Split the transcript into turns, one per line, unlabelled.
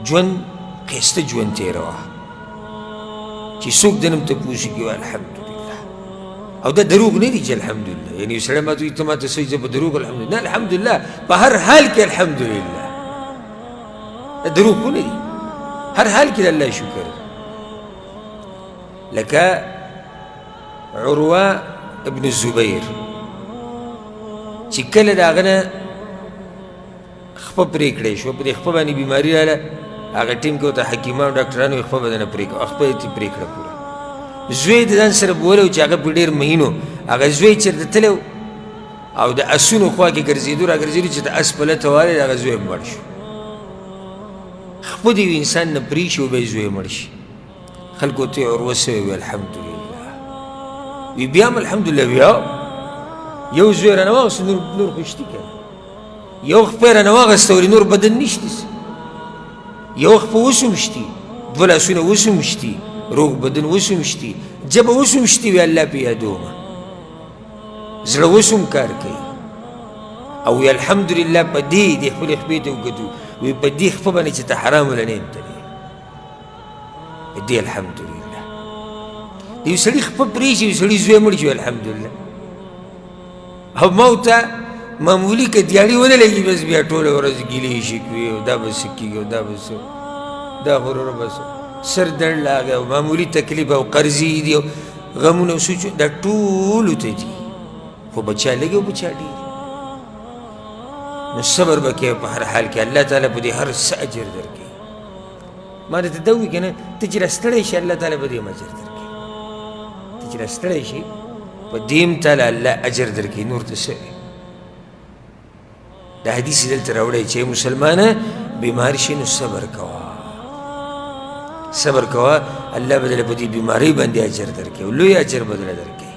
ژوند ښایسته ژوند تېروه چې څوک دنم تپوس وکړي وایي الحمدلله. او دا دروغ نه دي چې الحمدلله، یعنې یو سړی ماته وایي ته ماته څه وایي زه په دروغ الحمدلله، نه الحمدلله په هر حال کې الحمدلله. دا دروغ خو نه دي، هر حال کې د الله شکر. لکه عروه ابن الزبیر چې کله د هغه نه خپه پرې کړی شوه، په دې خپه باندې بیماري راله، هغه ټیم کې ورته حکیمان ډاکټرانو یې خپه به دنه پرې کړه، خپه یې پرې کړه پوره. زوی د ځان سره بولی و چې هغه په ډېر مهین و، هغه زوی چېرته تللی و او د اسونو خوا کې ګرځېدو را ګرځېدو چې د اس پلته والی د هغه زوی مړ شو. خپه د یو انسان نه پرې شي او بیا یې زوی مړ شي. خلکو ته یې عروه سوی وی الحمدلله، وی بیا هم الحمدلله، بیا یو زوی رانه واغسته نور خو شتي که یو خپه یې رانه واغسته ورې نور بدن نشته، یو خپه اوس هم شتي، دوه لاسونه اوس هم شتي، روغ بدن اوس هم شتي، ژبه اوس هم شتي، وی الله پې یادومه، زړه اوس هم کار کوي. او وی الحمدلله په دې دې خپلې خپې ته وکتو، وی په دې خپه باندې چې ته حرام وله نه یم تللی، په دې الحمدلله. د یو سړي خپه پرې شي، یو سړي زوی مړ شي الحمدلله. او ما ورته معمولي که دیاړي ونه لګي بس بیا ټوله ورځ ګیلې شکوي او دا به څه کېږي او دا به څه، دا خو وروره بس سر درد لاګه او معمولي تکلیف او قرضې دي او غمونه او سوچونه، دا ټولو ته دي، خو بچا لږ او بچا ډېر. نو صبر به کوې په هر حال کې، الله تعالی په دې هر څه اجر درکوي. ما درته دا ووایي که نه، ته چې راستړی شي الله تعالی په دې هم اجر درکوي، ته چې راستړی شي په دې هم تعالی الله اجر درکوي، نور ته څه وي. دا حدیث دلته راوړی چې مسلمانه بیمار شي نو صبر کوه، صبر کوه، الله به درله په دې بیمارۍ باندې اجر درکوي، لوی اجر به درله درکوي.